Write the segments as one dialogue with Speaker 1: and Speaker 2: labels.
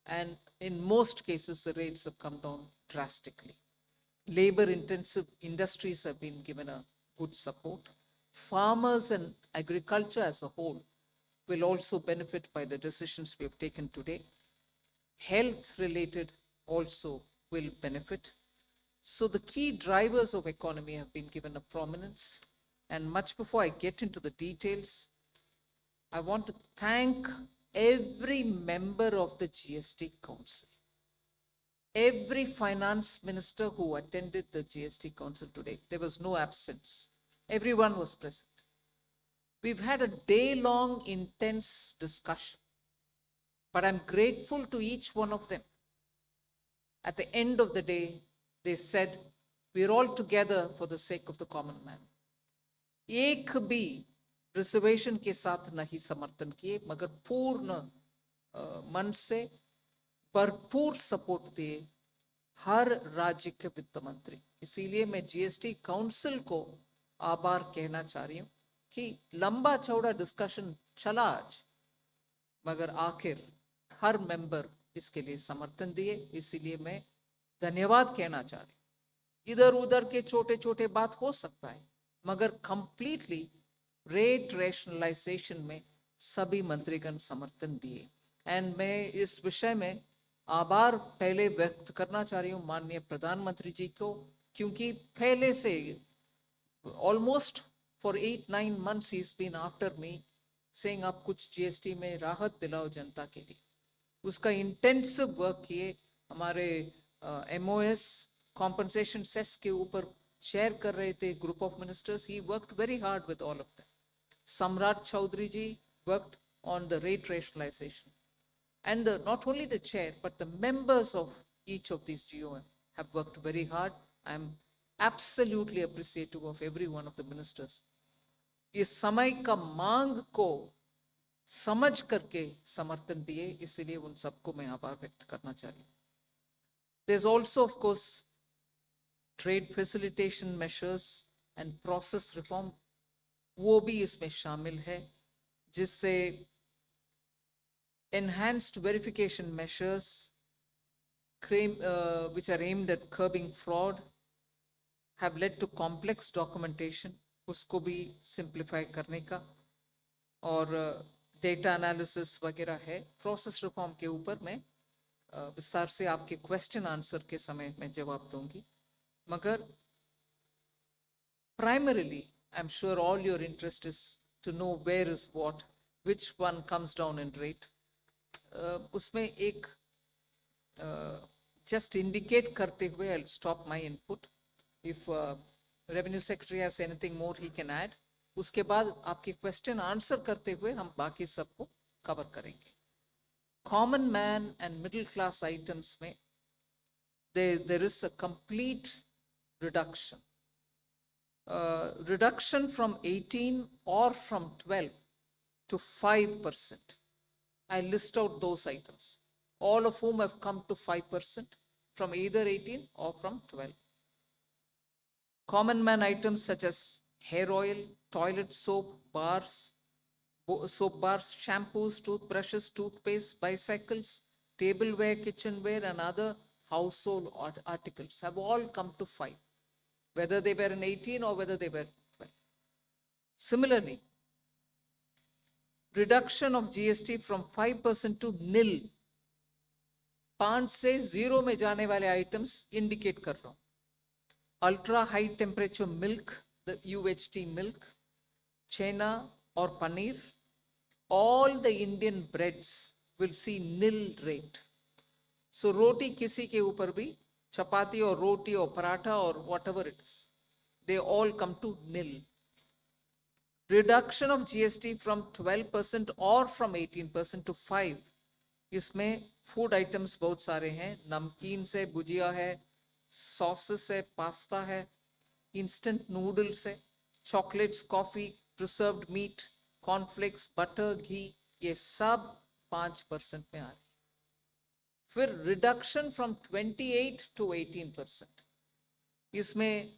Speaker 1: and in most cases, the rates have come down drastically. Labor-intensive industries have been given a good support. Farmers and agriculture as a whole will also benefit by the decisions we have taken today. Health-related also will benefit. So the key drivers of economy have been given a prominence. And much before I get into the details, I want to thank every member of the GST Council, every finance minister who attended the GST Council today. There was no absence. Everyone was present. We've had a day-long intense discussion, but I'm grateful to each one of them. At the end of the day, they said, we're all together for the sake of the common man. एक भी reservation के साथ नहीं समर्थन किए, मगर पूर्ण मन से भरपूर सपोर्ट दिए हर राज्य के वित्त मंत्री. इसीलिए मैं जीएसटी काउंसिल को आभार कहना चाह रही हूँ कि लंबा चौड़ा डिस्कशन चला आज, मगर आखिर हर मेंबर इसके लिए समर्थन दिए. इसीलिए मैं धन्यवाद कहना चाह रही हूँ. इधर उधर के छोटे छोटे बात हो सकता है, मगर कंप्लीटली रेट रैशनलाइजेशन में सभी मंत्रीगण समर्थन दिए. एंड मैं इस विषय में आभार पहले व्यक्त करना चाह रही हूँ माननीय प्रधानमंत्री जी को, क्योंकि पहले से ऑलमोस्ट फॉर 8-9 months ही बीन आफ्टर मी सेइंग आप कुछ जीएसटी में राहत दिलाओ जनता के लिए. उसका इंटेंसिव वर्क किए. हमारे एमओएस कॉम्पनसेशन सेस के ऊपर शेयर कर रहे थे group of ministers. He worked very hard with all of them. Samrat Choudhary ji worked on the rate rationalisation, and not only the chair but the members of each of these GOM have worked very hard. I am absolutely appreciative of every one of the ministers. इस समय का मांग को समझ करके समर्थन दिए, इसलिए उन सबको मैं आभार व्यक्त करना चाह रही हूँ. There's also of course trade facilitation measures and process reform, वो भी इसमें शामिल है, जिससे enhanced verification measures which are aimed at curbing fraud have led to complex documentation, उसको भी simplify करने का, और data analysis वगैरह है. process reform के ऊपर मैं विस्तार से आपके क्वेश्चन आंसर के समय में जवाब दूंगी. मगर primarily I'm sure all your interest is to know where is what, which one comes down in rate. उसमें एक just indicate करते हुए I'll stop my input. If revenue secretary has anything more he can add. उसके बाद आपके question answer करते हुए हम बाकी सबको कवर करेंगे. Common man and middle class items में there is a complete reduction. Reduction from 18 or from 12 to 5%. I list out those items, all of whom have come to 5% from either 18 or from 12. Common man items such as hair oil, toilet soap bars, shampoos, toothbrushes, toothpaste, bicycles, tableware, kitchenware, and other household articles have all come to 5, whether they were in 18 or whether they were 12. Similarly, reduction of GST from 5% to nil. 5 से 0 में जाने वाले items indicate कर रहा हूं. Ultra high temperature milk, the UHT milk, chhena और paneer, all the Indian breads will see nil rate. So रोटी किसी के ऊपर भी, चपाती और रोटी और पराठा और whatever it is, they all come to nil. Reduction of GST from 12% or from 18% to 5. इसमें food items बहुत सारे हैं. नमकीन से भुजिया है, सॉसेस है, पास्ता है, इंस्टेंट नूडल्स है, chocolates, coffee, preserved meat, cornflakes, butter, ghee, ये सब 5% में आ रहे. फिर रिडक्शन फ्रॉम 28 टू 18%. इसमें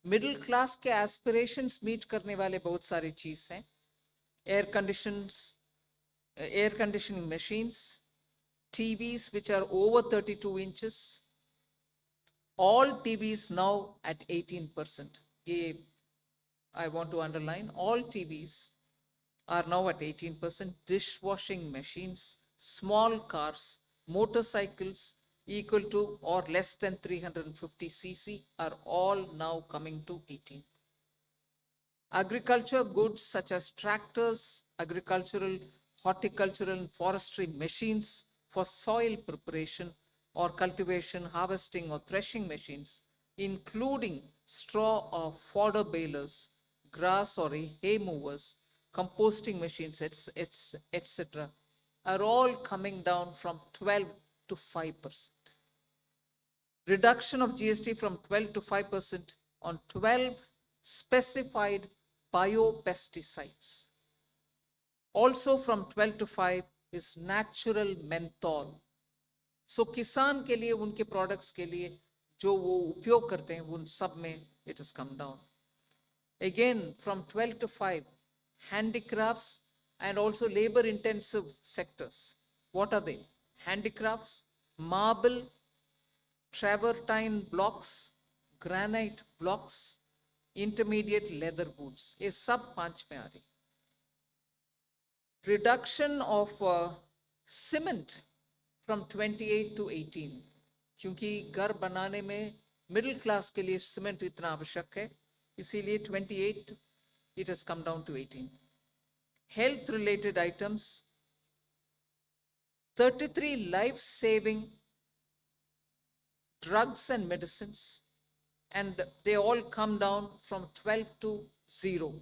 Speaker 1: मिडिल क्लास के एस्पिरेशंस मीट करने वाले बहुत सारी चीज हैं. Air conditioning machines, TVs which are over 32 inches, all TVs now at 18%. I want to underline, all TVs are now at 18%. Dishwashing machines, small cars, motorcycles equal to or less than 350 cc are all now coming to 18. Agriculture goods such as tractors, agricultural, horticultural, and forestry machines for soil preparation or cultivation, harvesting, or threshing machines, including straw or fodder balers, grass or hay movers, composting machines, etc., are all coming down from 12 to 5%. Reduction of GST from 12 to 5% on 12 specified biopesticides. Also from 12 to 5 is natural menthol. So किसान के लिए उनके products के लिए जो वो उपयोग करते हैं उन सब में it has come down. Again from 12 to 5, handicrafts and also labor intensive sectors. What are they? Handicrafts, marble, travertine blocks, granite blocks, intermediate leather goods. ये सब 5 में आ रही. Reduction of cement from 28 to 18, क्योंकि घर बनाने में मिडिल क्लास के लिए सीमेंट इतना आवश्यक है, इसीलिए 28 it has come down to 18. Health related items, 33 life saving drugs and medicines, and they all come down from 12 to 0.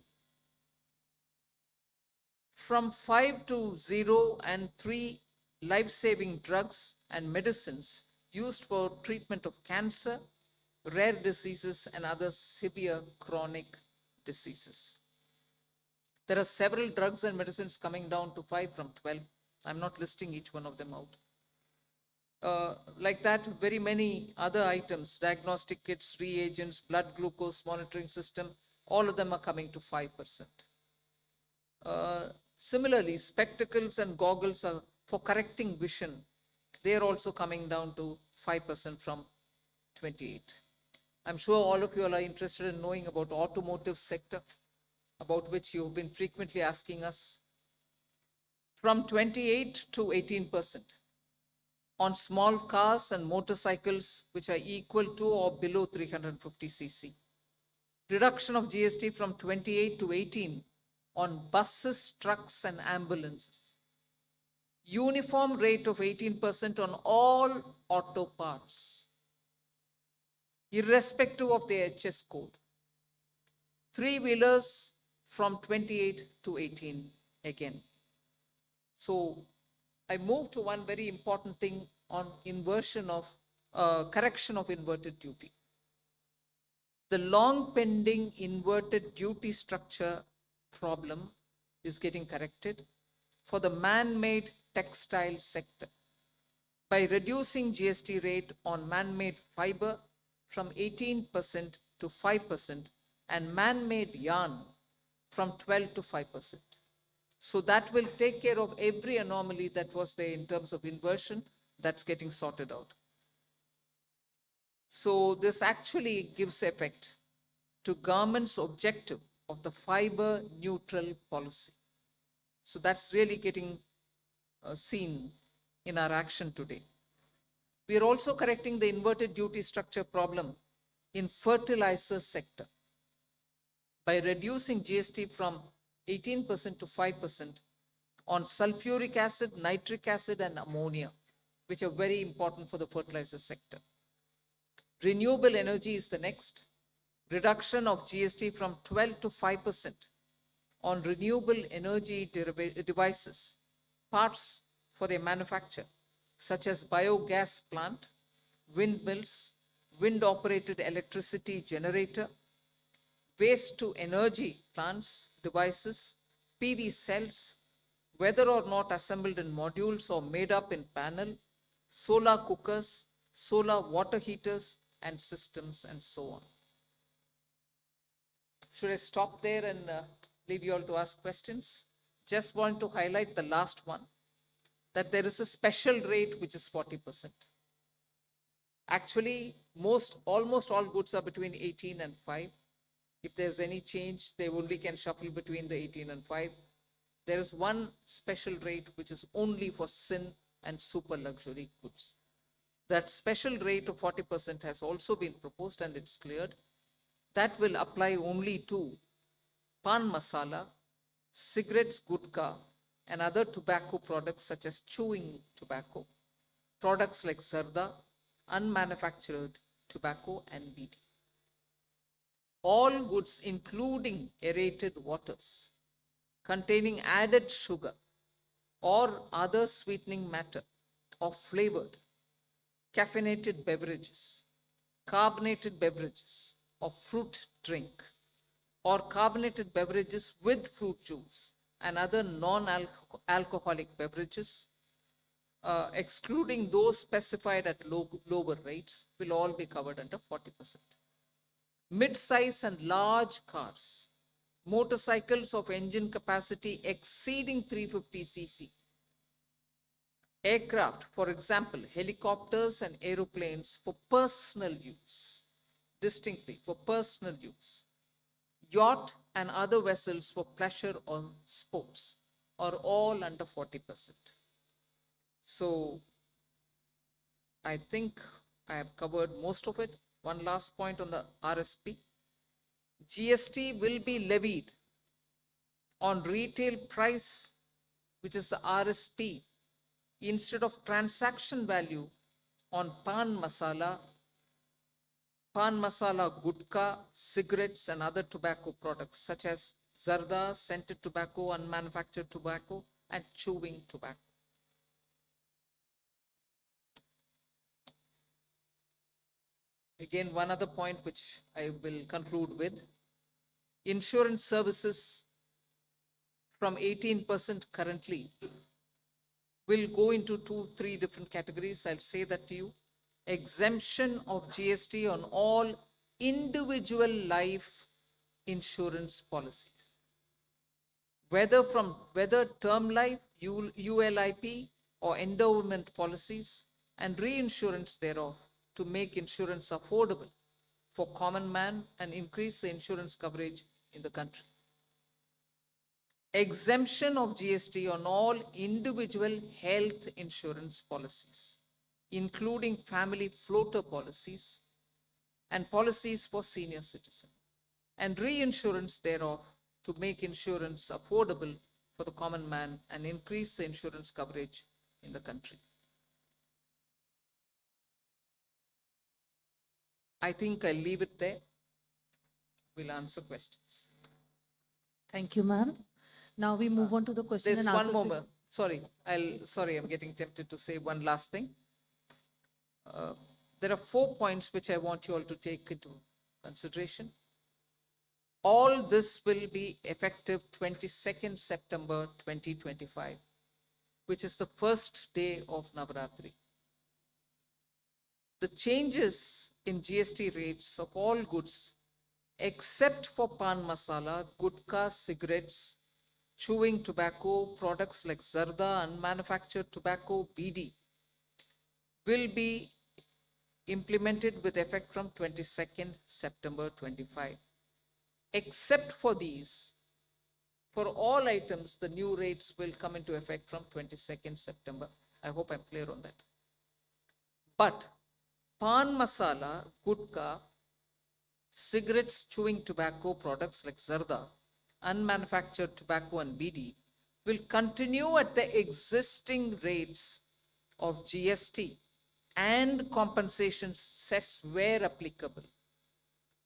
Speaker 1: From 5 to 0 and 3 life-saving drugs and medicines used for treatment of cancer, rare diseases, and other severe chronic diseases. There are several drugs and medicines coming down to 5 from 12. I'm not listing each one of them out. Like that, very many other items, diagnostic kits, reagents, blood glucose monitoring system, all of them are coming to 5%. Similarly, spectacles and goggles are for correcting vision. They are also coming down to 5% from 28. I'm sure all of you are interested in knowing about automotive sector, about which you've been frequently asking us. From 28 to 18% on small cars and motorcycles which are equal to or below 350 cc. Reduction of GST from 28 to 18 on buses, trucks, and ambulances. Uniform rate of 18% on all auto parts, irrespective of the HS code. Three-wheelers from 28 to 18 again. So I move to one very important thing on inversion of, correction of inverted duty. The long pending inverted duty structure problem is getting corrected for the man-made textile sector by reducing GST rate on man-made fiber from 18% to 5% and man-made yarn from 12 to 5%. So that will take care of every anomaly that was there in terms of inversion. That's getting sorted out. So this actually gives effect to government's objective of the fiber neutral policy. So that's really getting seen in our action today. We are also correcting the inverted duty structure problem in fertilizer sector by reducing GST from 18% to 5% on sulfuric acid, nitric acid, and ammonia, which are very important for the fertilizer sector. Renewable energy is the next. Reduction of GST from 12 to 5% on renewable energy devices, parts for their manufacture, such as biogas plant, windmills, wind-operated electricity generator, waste to energy plants, devices, PV cells, whether or not assembled in modules or made up in panel, solar cookers, solar water heaters, and systems, and so on. Should I stop there and leave you all to ask questions? Just want to highlight the last one, that there is a special rate which is 40%. Actually, almost all goods are between 18 and 5. If there's any change, they only can shuffle between the 18 and 5. There is one special rate which is only for sin and super luxury goods. That special rate of 40% has also been proposed and it's cleared. That will apply only to pan masala, cigarettes, gutka, and other tobacco products such as chewing tobacco, products like zarda, unmanufactured tobacco, and BD. All goods, including aerated waters, containing added sugar or other sweetening matter or flavored, caffeinated beverages, carbonated beverages or fruit drink, or carbonated beverages with fruit juice and other non-alcoholic beverages, excluding those specified at lower rates, will all be covered under 40%. Mid-size and large cars, motorcycles of engine capacity exceeding 350 cc, aircraft, for example, helicopters and aeroplanes for personal use, distinctly for personal use, yacht and other vessels for pleasure or sports are all under 40%. So I think I have covered most of it. One last point on the RSP. GST will be levied on retail price, which is the RSP, instead of transaction value on pan masala, gutka, cigarettes, and other tobacco products such as zarda, scented tobacco, unmanufactured tobacco, and chewing tobacco. Again, one other point which I will conclude with. Insurance services from 18% currently will go into 2-3 different categories. I'll say that to you. Exemption of GST on all individual life insurance policies, whether term life, ULIP, or endowment policies, and reinsurance thereof, to make insurance affordable for common man and increase the insurance coverage in the country. Exemption of GST on all individual health insurance policies, including family floater policies and policies for senior citizens, and reinsurance thereof to make insurance affordable for the common man and increase the insurance coverage in the country. I think I'll leave it there. We'll answer questions.
Speaker 2: Thank you, ma'am. Now we move on to the question
Speaker 1: There's
Speaker 2: and answer
Speaker 1: one more. Sorry, I'm getting tempted to say one last thing. There are 4 points which I want you all to take into consideration. All this will be effective 22nd September 2025, which is the first day of Navaratri. The changes in GST rates of all goods, except for pan masala, gutka, cigarettes, chewing tobacco, products like zarda, unmanufactured tobacco, BD, will be implemented with effect from 22nd September 25. Except for these, for all items, the new rates will come into effect from 22nd September. I hope I'm clear on that. But pan masala, gutka, cigarettes, chewing tobacco, products like zarda, unmanufactured tobacco, and BD will continue at the existing rates of GST and compensation cess where applicable,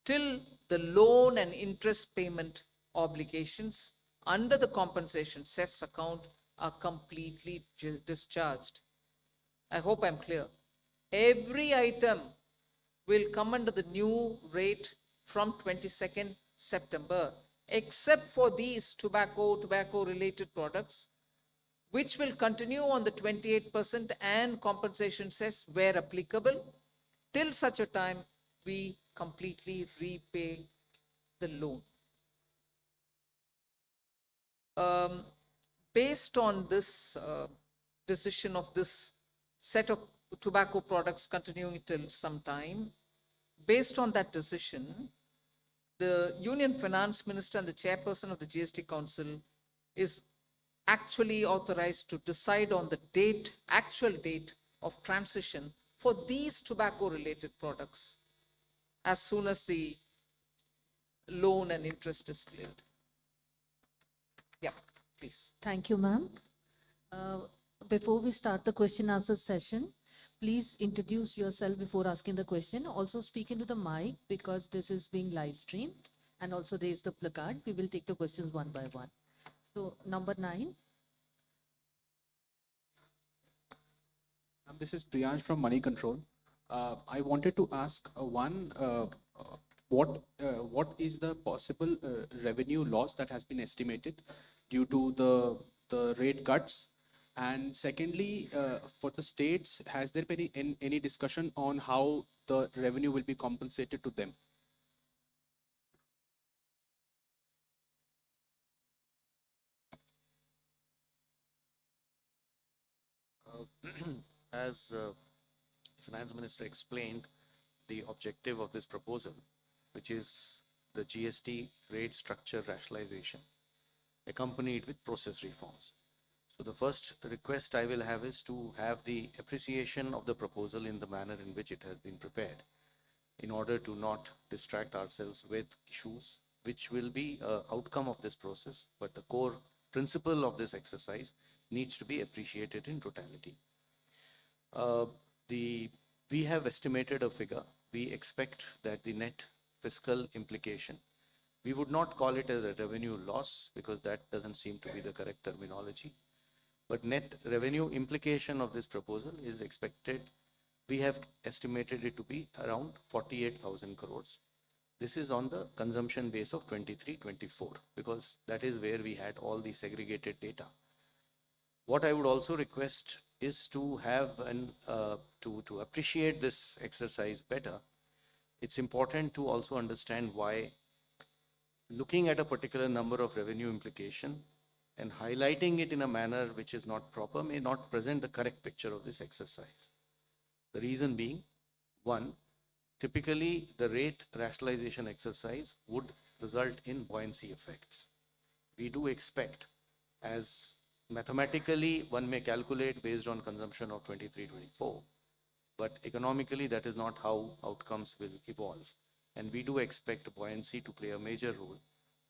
Speaker 1: till the loan and interest payment obligations under the compensation cess account are completely discharged. I hope I'm clear. Every item will come under the new rate from 22nd September, except for these tobacco-related products, which will continue on the 28% and compensation cess where applicable, till such a time we completely repay the loan. Based on this decision of this set of tobacco products continuing till some time. Based on that decision, the Union Finance Minister and the chairperson of the GST Council is actually authorized to decide on the date, actual date of transition for these tobacco-related products as soon as the loan and interest is cleared. Yeah, please.
Speaker 2: Thank you, ma'am. Before we start the question answer session, please introduce yourself before asking the question. Also speak into the mic because this is being live streamed, and also raise the placard. We will take the questions one by one. So number 9.
Speaker 3: This is Priyansh from Money Control. I wanted to ask what is the possible revenue loss that has been estimated due to the rate cuts? And secondly, for the states, has there been any discussion on how the revenue will be compensated to them?
Speaker 4: As Finance Minister explained, the objective of this proposal, which is the GST rate structure rationalization, accompanied with process reforms. So the first request I will have is to have the appreciation of the proposal in the manner in which it has been prepared, in order to not distract ourselves with issues which will be an outcome of this process, but the core principle of this exercise needs to be appreciated in totality. We have estimated a figure. We expect that the net fiscal implication, we would not call it as a revenue loss because that doesn't seem to be the correct terminology. But net revenue implication of this proposal is expected, we have estimated it to be around 48,000 crores. This is on the consumption base of 23-24 because that is where we had all the segregated data. What I would also request is to have to appreciate this exercise better. It's important to also understand why looking at a particular number of revenue implication and highlighting it in a manner which is not proper may not present the correct picture of this exercise. The reason being, one, typically the rate rationalization exercise would result in buoyancy effects. We do expect, as mathematically one may calculate based on consumption of 23-24, but economically that is not how outcomes will evolve. And we do expect buoyancy to play a major role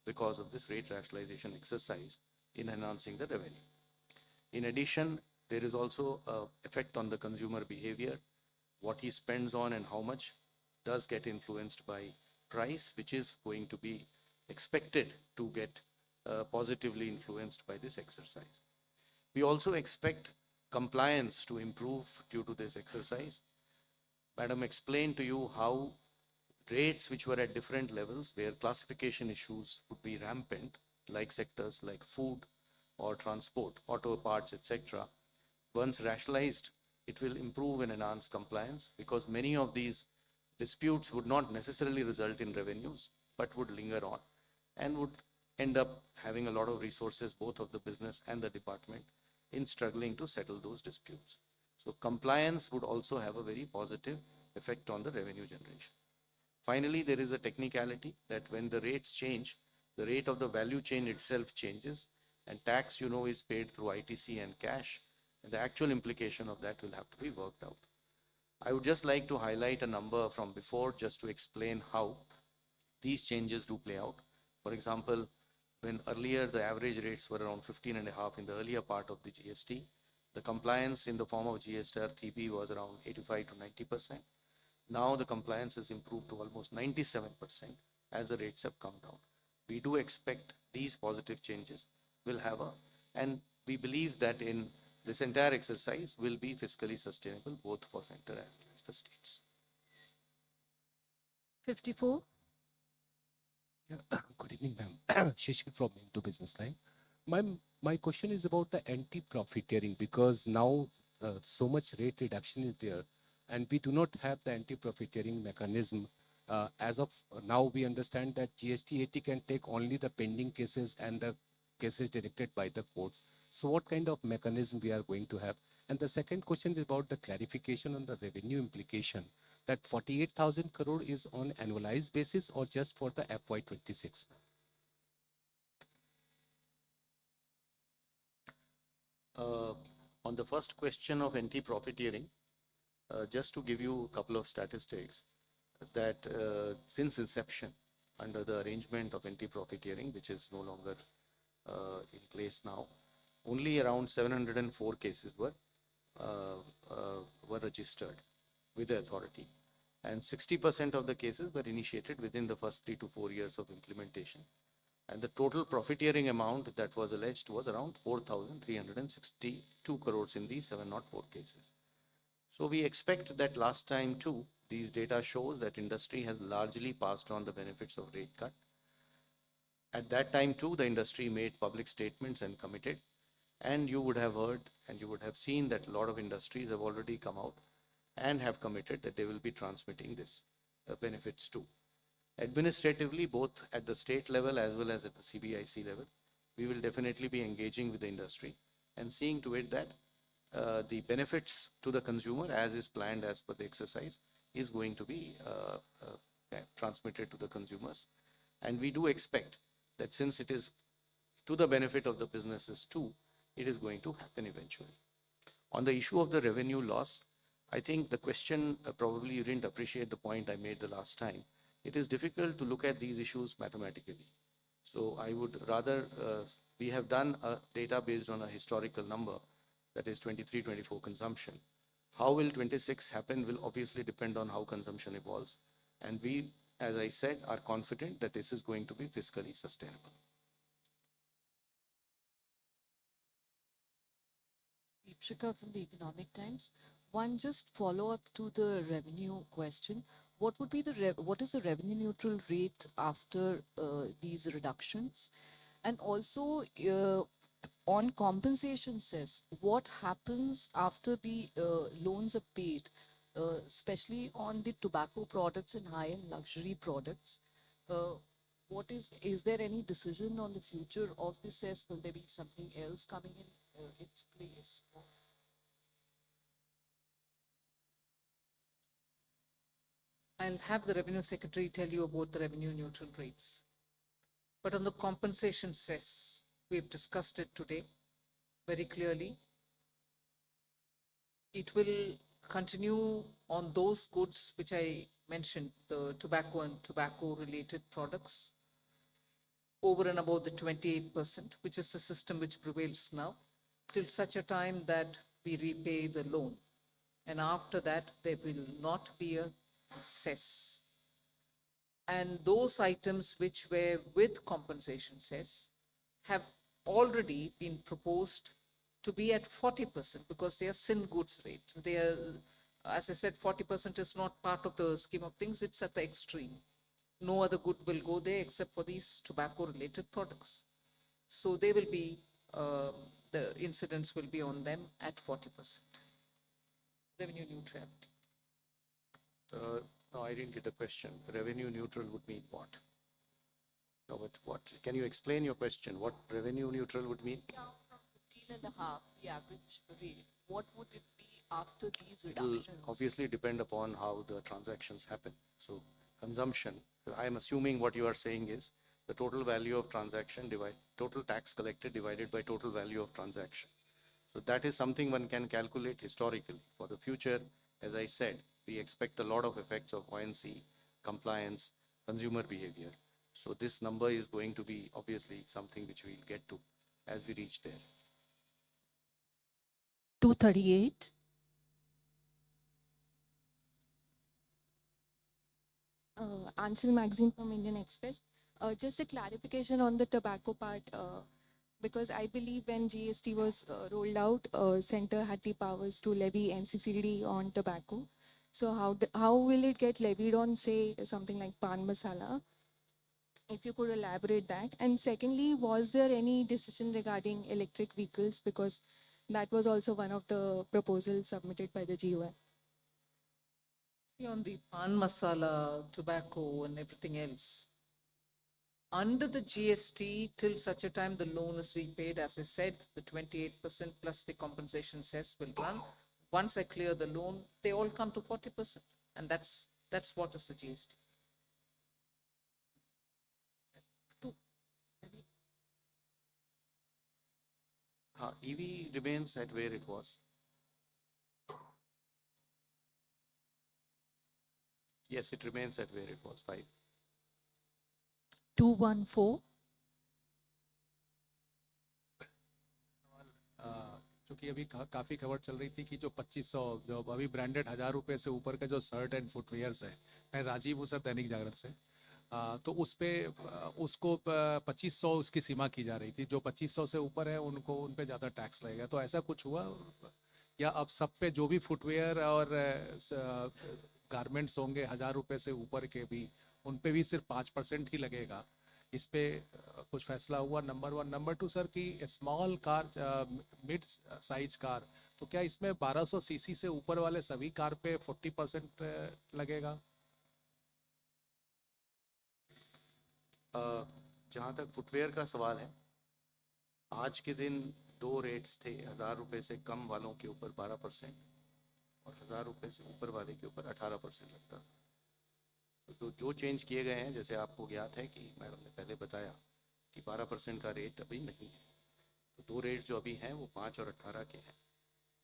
Speaker 4: because of this rate rationalization exercise in enhancing the revenue. In addition, there is also an effect on the consumer behavior. What he spends on and how much does get influenced by price, which is going to be expected to get positively influenced by this exercise. We also expect compliance to improve due to this exercise. Madam explained to you how rates which were at different levels, where classification issues would be rampant, like sectors like food or transport, auto parts, etc. Once rationalized, it will improve and enhance compliance because many of these disputes would not necessarily result in revenues, but would linger on and would end up having a lot of resources, both of the business and the department, in struggling to settle those disputes. So compliance would also have a very positive effect on the revenue generation. Finally, there is a technicality that when the rates change, the rate of the value chain itself changes, and tax, you know, is paid through ITC and cash, and the actual implication of that will have to be worked out. I would just like to highlight a number from before just to explain how these changes do play out. For example, when earlier the average rates were around 15.5 in the earlier part of the GST, the compliance in the form of GST TB was around 85 to 90%. Now the compliance has improved to almost 97% as the rates have come down. We do expect these positive changes will have and we believe that in this entire exercise will be fiscally sustainable both for center as well as the states.
Speaker 2: 54.
Speaker 5: Yeah. Good evening, ma'am. Shishir from Into Business Line. My question is about the anti-profiteering because now so much rate reduction is there and we do not have the anti-profiteering mechanism. As of now, we understand that GST 80 can take only the pending cases and the cases directed by the courts. So what kind of mechanism we are going to have? And the second question is about the clarification on the revenue implication, that 48,000 crore is on annualized basis or just for the FY26?
Speaker 4: On the first question of anti-profiteering, just to give you a couple of statistics, that since inception, under the arrangement of anti-profiteering, which is no longer in place now, only around 704 cases were registered with the authority, and 60% of the cases were initiated within the first 3 to 4 years of implementation. And the total profiteering amount that was alleged was around 4,362 crores in these 704 cases. So we expect that last time too, these data shows that industry has largely passed on the benefits of rate cut. At that time too, the industry made public statements and committed, and you would have heard and you would have seen that a lot of industries have already come out and have committed that they will be transmitting this benefits too. Administratively, both at the state level as well as at the CBIC level, we will definitely be engaging with the industry and seeing to it that the benefits to the consumer, as is planned as per the exercise, is going to be transmitted to the consumers. And we do expect that since it is to the benefit of the businesses too, it is going to happen eventually. On the issue of the revenue loss, I think the question, probably you didn't appreciate the point I made the last time. It is difficult to look at these issues mathematically. So I would rather, we have done a data based on a historical number, that is 23-24 consumption. How will 26 happen will obviously depend on how consumption evolves. And we, as I said, are confident that this is going to be fiscally sustainable.
Speaker 2: Deepshika from the Economic Times. One just follow up to the revenue question. What would be the what is the revenue neutral rate after these reductions? And also on compensation cess, what happens after the loans are paid, especially on the tobacco products and high-end luxury products? What is there any decision on the future of the cess? Will there be something else coming in its place?
Speaker 1: I'll have the Revenue Secretary tell you about the revenue neutral rates. But on the compensation cess, we've discussed it today very clearly. It will continue on those goods which I mentioned, the tobacco and tobacco related products, over and above the 28%, which is the system which prevails now, till such a time that we repay the loan. And after that, there will not be a cess. And those items which were with compensation cess have already been proposed to be at 40% because they are sin goods rate. They are, as I said, 40% is not part of the scheme of things, it's at the extreme. No other good will go there except for these tobacco related products. So they will be, the incidence will be on them at 40%. Revenue neutrality.
Speaker 4: No, I didn't get the question. Revenue neutral would mean what? No, but what? Can you explain your question? What revenue neutral would mean?
Speaker 2: Down from 15.5, the average rate, what would it be after these
Speaker 4: It will
Speaker 2: reductions?
Speaker 4: obviously depend upon how the transactions happen. So consumption, I am assuming what you are saying is the total value of transaction total tax collected divided by total value of transaction. So that is something one can calculate historically. For the future, as I said, we expect a lot of effects of buoyancy, compliance, consumer behavior. So this number is going to be obviously something which we'll get to as we reach there.
Speaker 2: 238.
Speaker 6: Anshul Magazine from Indian Express. Just a clarification on the tobacco part, because I believe when GST was rolled out, Center had the powers to levy NCCD on tobacco. So how will it get levied on, say, something like pan masala? If you could elaborate that. And secondly, was there any decision regarding electric vehicles? Because that was also one of the proposals submitted by the GOM.
Speaker 1: See, on the pan masala, tobacco and everything else, Under the GST, till such a time the loan is repaid, as I said, the 28% plus the compensation cess will run. Once I clear the loan, they all come to 40%. And that's what is the GST.
Speaker 4: EV remains at where it was. Yes, it remains at where it was, 5.
Speaker 2: 214.
Speaker 3: चूंकि अभी काफ़ी खबर चल रही थी कि जो 2500 जो अभी ब्रांडेड 1000 रुपये से ऊपर का जो शर्ट एंड फुटवेयर्स है, मैं राजीव हूँ सर, दैनिक जागरण से, तो उस पे उसको 2500 उसकी सीमा की जा रही थी। जो 2500 से ऊपर है उनको उन पे ज़्यादा टैक्स लगेगा, तो ऐसा कुछ हुआ या अब सब पे जो भी फुटवेयर और गारमेंट्स होंगे 1000 रुपये से ऊपर के भी, उन पे भी सिर्फ 5% ही लगेगा? इस पे कुछ फैसला हुआ? नंबर 1। नंबर 2 सर, कि small car, mid size car, तो क्या इसमें 1200 सीसी से ऊपर वाले सभी कार पे 40% लगेगा?
Speaker 4: जहाँ तक फुटवेयर का सवाल है, आज के दिन 2 रेट्स थे। 1000 रुपये से कम वालों के ऊपर 12% और 1000 रुपये से ऊपर वाले के ऊपर 18% लगता था। तो जो चेंज किए गए हैं, जैसे आपको ज्ञात है कि मैडम ने पहले बताया कि 12% का रेट अभी नहीं है। तो 2 रेट जो अभी हैं वो 5 और 18 के हैं।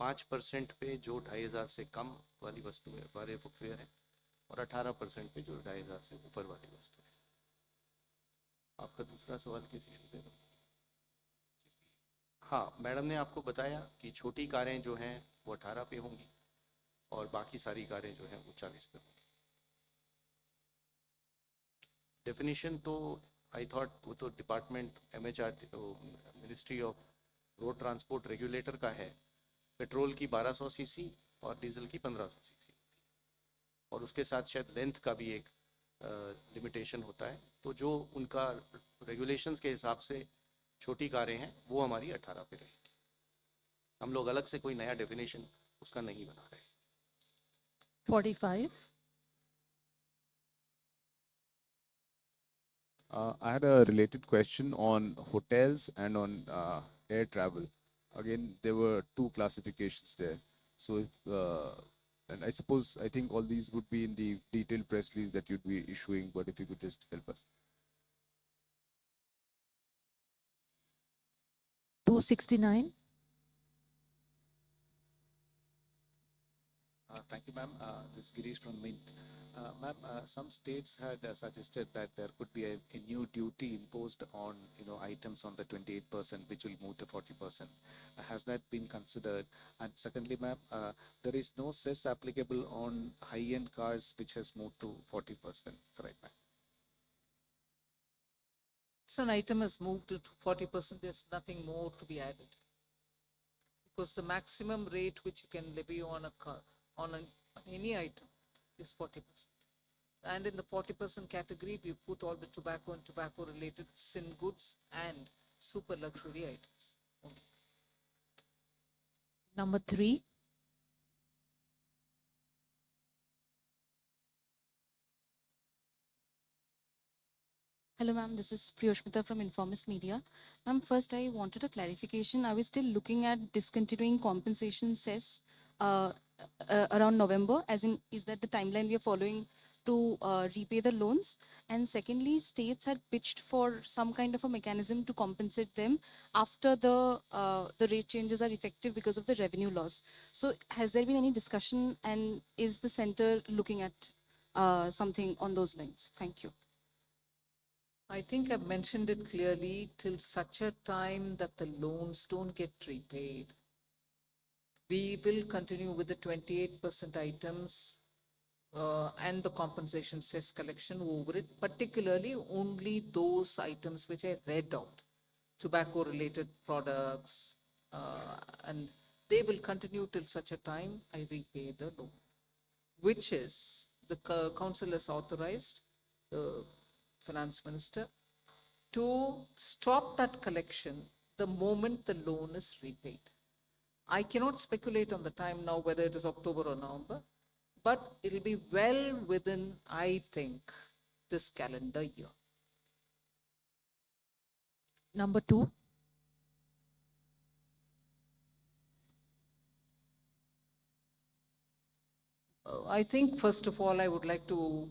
Speaker 4: 5% पे जो 2500 से कम वाली वस्तु है, वाले फुटवेयर है, और 18% पे जो 2500 से ऊपर वाली वस्तु है। आपका दूसरा सवाल किस इशू से? हाँ, मैडम ने आपको बताया कि छोटी कारें जो हैं वो 18 पे होंगी और बाकी सारी कारें जो हैं वो 40 पे होंगी। डेफिनेशन तो आई थॉट वो तो department MHRD, ministry of road transport regulator का है। पेट्रोल की 1200 सीसी और डीजल की 1500 सीसी, और उसके साथ शायद लेंथ का भी एक लिमिटेशन होता है। तो जो उनका रेगुलेशंस के हिसाब से छोटी कारें हैं वो हमारी 18 पे रहेगी। हम लोग अलग से कोई नया डेफिनेशन उसका नहीं बना रहे।
Speaker 2: 45.
Speaker 7: I had a related question on hotels and on air travel. Again, there were 2 classifications there. So, and I suppose, I think all these would be in the detailed press release that you'd be issuing, but if you could just help us.
Speaker 2: 269.
Speaker 8: Thank you, ma'am. This is Girish from Mint. Ma'am, some states had suggested that there could be a new duty imposed on, items on the 28%, which will move to 40%. Has that been considered? And secondly, ma'am, there is no cess applicable on high-end cars, which has moved to 40%, right, ma'am?
Speaker 1: So an item has moved to 40%, there's nothing more to be added. Because the maximum rate which you can levy on a car, on any item, is 40%. And in the 40% category, we put all the tobacco and tobacco-related sin goods and super luxury items only.
Speaker 2: Number 3.
Speaker 9: Hello, ma'am. This is Priyoshmita from Informist Media. Ma'am, first I wanted a clarification. Are we still looking at discontinuing compensation cess around November? As in, is that the timeline we are following to repay the loans? And secondly, states had pitched for some kind of a mechanism to compensate them after the rate changes are effective because of the revenue loss. So has there been any discussion, and is the center looking at something on those lines? Thank you.
Speaker 1: I think I've mentioned it clearly, till such a time that the loans don't get repaid, we will continue with the 28% items and the compensation cess collection over it, particularly only those items which I read out, tobacco-related products, and they will continue till such a time I repay the loan, which is the council has authorized the finance minister to stop that collection the moment the loan is repaid. I cannot speculate on the time now whether it is October or November, but it'll be well within, I think, this calendar year.
Speaker 2: Number 2.
Speaker 1: I think, first of all, I would like to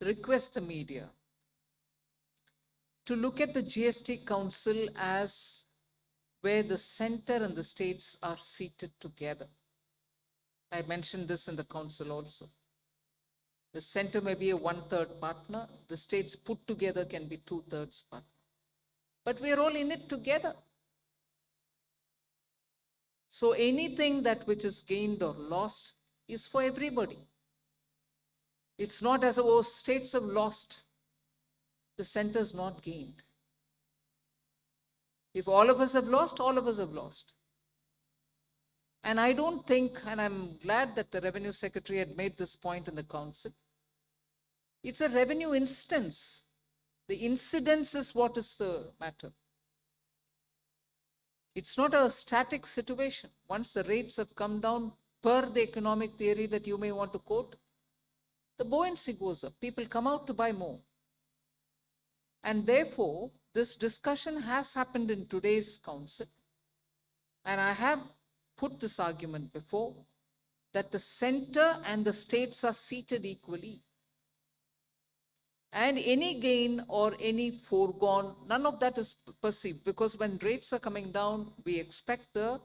Speaker 1: request the media to look at the GST Council as where the center and the states are seated together. I mentioned this in the council also. The center may be a 1/3 partner, the states put together can be 2/3 partner. But we're all in it together. So anything that which is gained or lost is for everybody. It's not as though states have lost, the center's not gained. If all of us have lost, all of us have lost. And I don't think, and I'm glad that the Revenue Secretary had made this point in the council, it's a revenue instance. The incidence is what is the matter. It's not a static situation. Once the rates have come down per the economic theory that you may want to quote, the buoyancy goes up. People come out to buy more. And therefore, this discussion has happened in today's council. And I have put this argument before, that the center and the states are seated equally. And any gain or any foregone, none of that is perceived, because when rates are coming down, we expect the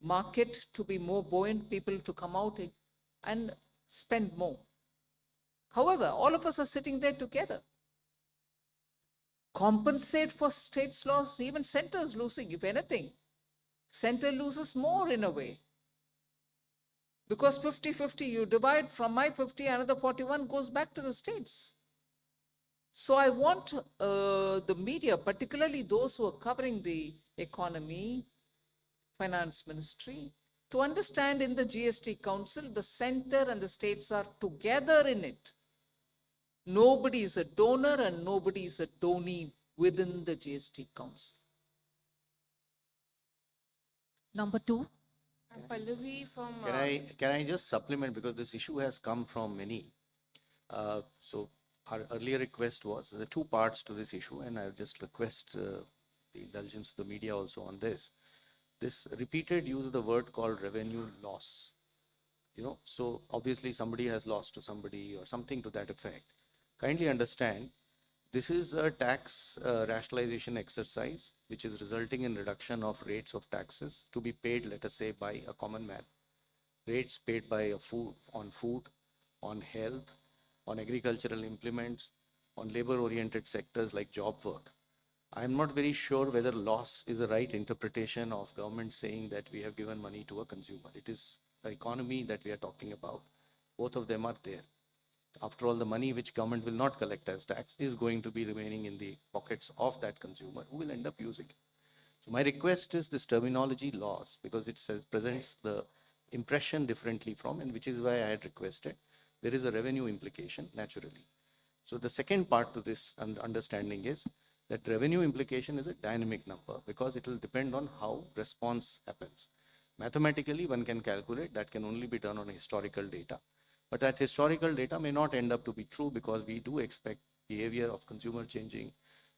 Speaker 1: market to be more buoyant, people to come out and spend more. However, all of us are sitting there together. Compensate for states' loss, even center is losing. If anything, center loses more in a way. Because 50-50, you divide from my 50, another 41 goes back to the states. So I want the media, particularly those who are covering the economy, finance ministry, to understand in the GST Council, the center and the states are together in it. Nobody is a donor and nobody is a donee within the GST Council.
Speaker 2: Number 2.
Speaker 10: Pallavi from.
Speaker 4: Can I just supplement, because this issue has come from many. So our earlier request was, there are two parts to this issue, and I'll just request the indulgence of the media also on this. This repeated use of the word called revenue loss. So obviously somebody has lost to somebody or something to that effect. Kindly understand, this is a tax rationalization exercise which is resulting in reduction of rates of taxes to be paid, let us say, by a common man. Rates paid by food, on health, on agricultural implements, on labor-oriented sectors like job work. I'm not very sure whether loss is the right interpretation of government saying that we have given money to a consumer. It is the economy that we are talking about. Both of them are there. After all, the money which government will not collect as tax is going to be remaining in the pockets of that consumer who will end up using it. So my request is this terminology loss, because it presents the impression differently from, and which is why I had requested, there is a revenue implication naturally. So the second part to this understanding is that revenue implication is a dynamic number, because it will depend on how response happens. Mathematically, one can calculate that can only be done on historical data. But that historical data may not end up to be true, because we do expect behavior of consumer changing,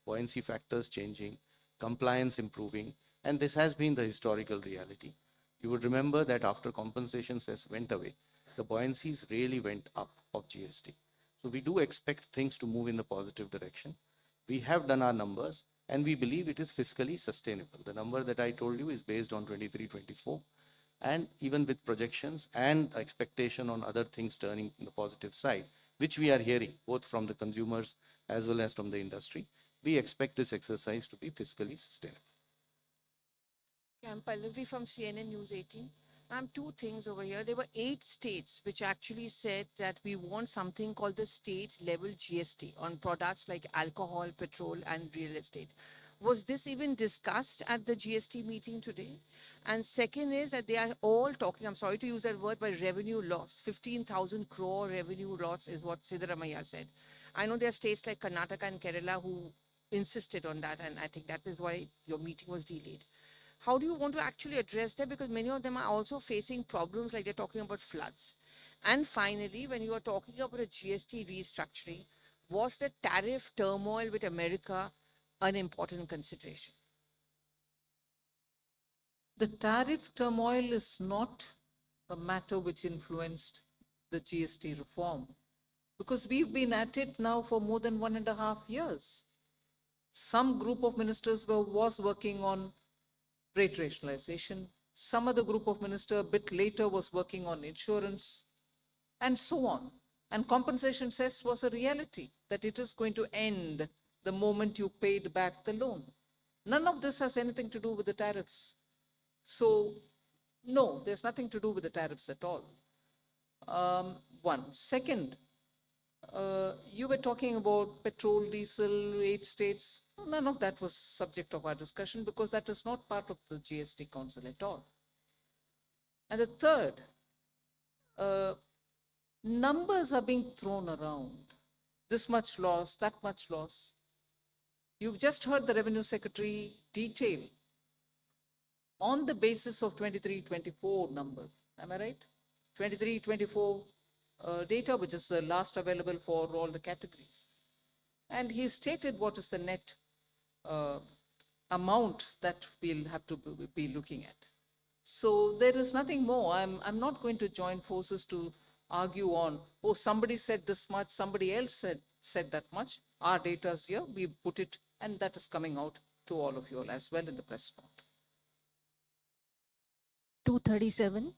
Speaker 4: buoyancy factors changing, compliance improving, and this has been the historical reality. You would remember that after compensation cess went away, the buoyancies really went up of GST. So we do expect things to move in the positive direction. We have done our numbers and we believe it is fiscally sustainable. The number that I told you is based on 23-24. And even with projections and expectation on other things turning in the positive side, which we are hearing both from the consumers as well as from the industry, we expect this exercise to be fiscally sustainable.
Speaker 10: I'm Pallavi from CNN News 18. Two things over here. There were 8 states which actually said that we want something called the state level GST on products like alcohol, petrol, and real estate. Was this even discussed at the GST meeting today? And second is that they are all talking, I'm sorry to use that word, but revenue loss. 15,000 crore revenue loss is what Siddaramaiah said. I know there are states like Karnataka and Kerala who insisted on that, and I think that is why your meeting was delayed. How do you want to actually address that? Because many of them are also facing problems, like they're talking about floods. And finally, when you are talking about a GST restructuring, was the tariff turmoil with America an important consideration?
Speaker 1: The tariff turmoil is not a matter which influenced the GST reform, because we've been at it now for more than 1.5 years. Some group of ministers was working on rate rationalization. Some other group of minister a bit later was working on insurance, and so on. And compensation cess was a reality that it is going to end the moment you paid back the loan. None of this has anything to do with the tariffs. So, no, there's nothing to do with the tariffs at all. One. Second, you were talking about petrol, diesel, 8 states. None of that was subject of our discussion because that is not part of the GST Council at all. And the third, numbers are being thrown around. This much loss, that much loss. You've just heard the Revenue Secretary detail on the basis of 23-24 numbers. Am I right? 23-24 data, which is the last available for all the categories. And he stated what is the net amount that we'll have to be looking at. So there is nothing more. I'm not going to join forces to argue on, oh, somebody said this much, somebody else said that much. Our data is here, we put it, and that is coming out to all of you all as well in the press note.
Speaker 2: 237.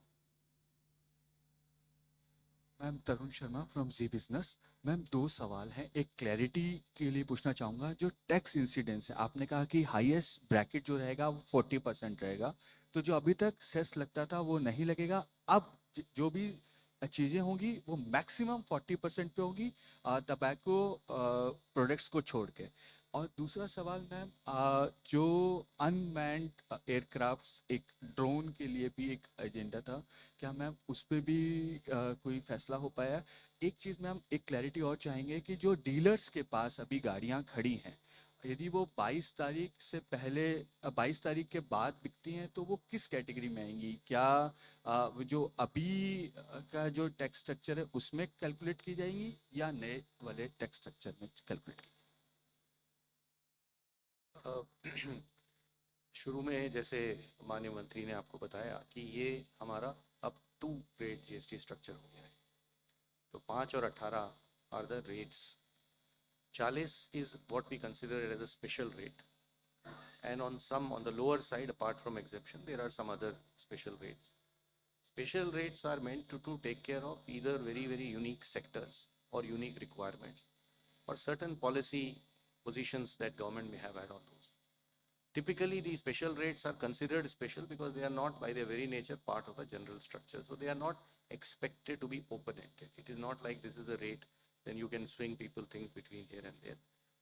Speaker 11: Ma'am Tarun Sharma from Zee business. Ma'am 2 सवाल हैं, एक clarity के लिए पूछना चाहूँगा, जो tax incidence है आपने कहा कि हाईएस्ट ब्रैकेट जो रहेगा वो 40% रहेगा, तो जो अभी तक सेस लगता था वो नहीं लगेगा, अब जो भी चीज़ें होंगी वो मैक्सिमम 40% पे होगी टबैको प्रोडक्ट्स को छोड़ के। और दूसरा सवाल मैम, जो अनमैन्ड एयरक्राफ्ट्स, एक ड्रोन के लिए भी एक एजेंडा था, क्या मैम उस पर भी कोई फैसला हो पाया? एक चीज़ मैम, एक क्लैरिटी और चाहेंगे कि जो डीलर्स के पास अभी गाड़ियां खड़ी हैं, यदि वो 22 तारीख से पहले 22 तारीख के बाद बिकती हैं तो वो किस कैटेगरी में आएंगी? क्या वो जो अभी का जो टैक्स स्ट्रक्चर है उसमें कैलकुलेट की जाएंगी या नए वाले टैक्स स्ट्रक्चर में कैलकुलेट की?
Speaker 4: शुरू में जैसे माननीय मंत्री ने आपको बताया कि ये हमारा अब 2 रेट जीएसटी स्ट्रक्चर हो गया है, तो 5 और 18 are the rates. 40 is what we consider as a special rate, and on the lower side, apart from exemption, there are some other special rates. Special rates are meant to take care of either very, very unique sectors or unique requirements or certain policy positions that government may have had on those. Typically, these special rates are considered special because they are not by their very nature part of a general structure. So they are not expected to be open-ended. It is not like this is a rate, then you can swing people things between here and there.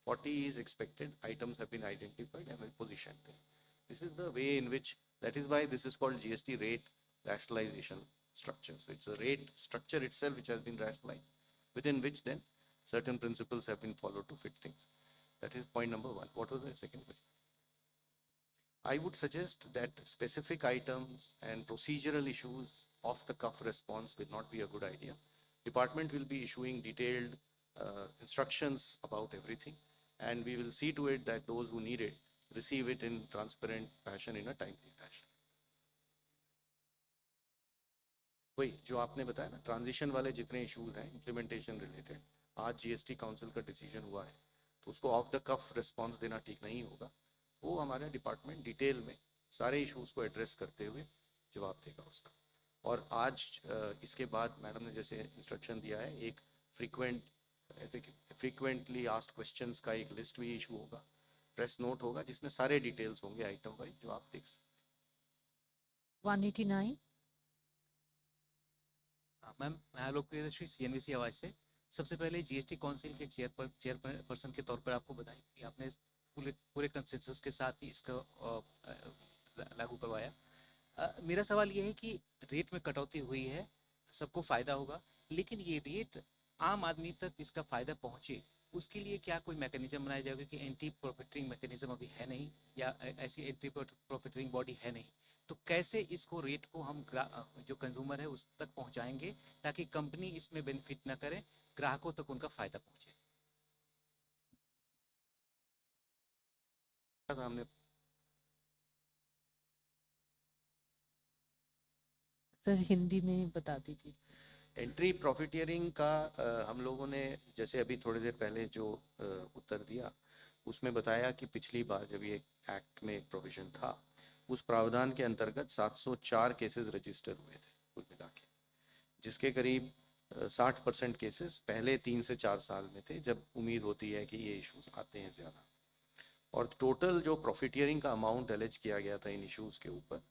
Speaker 4: 40 is expected, items have been identified and positioned there. This is the way in which, that is why this is called GST rate rationalization structure. So it's a rate structure itself which has been rationalized, within which then certain principles have been followed to fit things. That is point number 1. What was the second question? I would suggest that specific items and procedural issues off the cuff response will not be a good idea. Department will be issuing detailed instructions about everything, and we will see to it that those who need it receive it in transparent fashion, in a timely fashion. वही जो आपने बताया ना, transition वाले जितने issues हैं implementation related, आज GST council का डिसीजन हुआ है, तो उसको ऑफ द कफ रिस्पांस देना ठीक नहीं होगा. वो हमारे डिपार्टमेंट डिटेल में सारे इश्यूज को एड्रेस करते हुए जवाब देगा उसका. और आज इसके बाद मैडम ने जैसे इंस्ट्रक्शन दिया है, एक फ्रीक्वेंटली आस्क्ड क्वेश्चंस का एक लिस्ट भी इशू होगा, प्रेस नोट होगा, जिसमें सारे डिटेल्स होंगे आइटम वाइज, जो आप देख सकते.
Speaker 2: 189.
Speaker 12: मैम, मैं आलोक प्रियदर्शी सीएनबीसी आवाज से. सबसे पहले जीएसटी काउंसिल के चेयरपर्सन के तौर पर आपको बताएं कि आपने पूरे कंसेंसस के साथ ही इसका लागू करवाया. मेरा सवाल ये है कि रेट में कटौती हुई है, सबको फायदा होगा, लेकिन ये रेट आम आदमी तक इसका फायदा पहुंचे, उसके लिए क्या कोई मैकेनिज्म बनाया जाएगा? कि एंटी प्रॉफिटरिंग मैकेनिज्म अभी है नहीं, या ऐसी एंटी प्रॉफिटरिंग बॉडी है नहीं, तो कैसे इसको रेट को हम जो कंज्यूमर है उस तक पहुंचाएंगे ताकि कंपनी इसमें बेनिफिट ना करे, ग्राहकों तक उनका फायदा पहुंचे?
Speaker 4: था हमने
Speaker 2: सर हिंदी में बता दीजिए।
Speaker 4: एंट्री प्रॉफिटियरिंग का हम लोगों ने जैसे अभी थोड़ी देर पहले जो उत्तर दिया उसमें बताया कि पिछली बार जब ये एक्ट में एक प्रोविजन था उस प्रावधान के अंतर्गत 704 केसेस रजिस्टर हुए थे कुल मिला के, जिसके करीब 60% केसेस पहले 3 से 4 साल में थे जब उम्मीद होती है कि ये इश्यूज आते हैं ज़्यादा। और टोटल जो प्रॉफिटियरिंग का अमाउंट एलेज किया गया था इन इश्यूज के ऊपर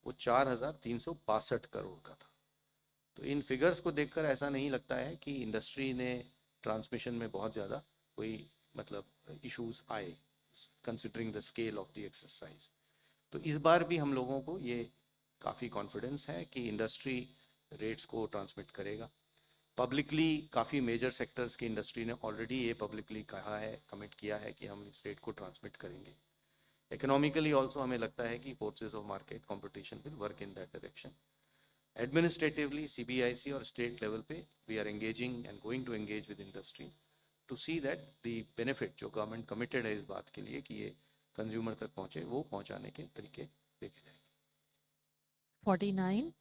Speaker 4: वो 4,362 करोड़ का था। तो इन फिगर्स को देखकर ऐसा नहीं लगता है कि इंडस्ट्री ने ट्रांसमिशन में बहुत ज़्यादा कोई मतलब इश्यूज आए considering the scale of the exercise. तो इस बार भी हम लोगों को ये काफ़ी कॉन्फिडेंस है कि इंडस्ट्री रेट्स को ट्रांसमिट करेगा। पब्लिकली काफ़ी मेजर सेक्टर्स की इंडस्ट्री ने ऑलरेडी ये पब्लिकली कहा है, कमिट किया है कि हम इस रेट को ट्रांसमिट करेंगे। इकोनॉमिकली ऑल्सो हमें लगता है कि forces of market competition will work in that direction. Administratively CBIC और स्टेट लेवल पे we are engaging and going to engage with industries to see that the benefit जो government committed है इस बात के लिए कि ये कंज्यूमर तक पहुंचे वो पहुंचाने के तरीके देखे जाएंगे।
Speaker 2: 49.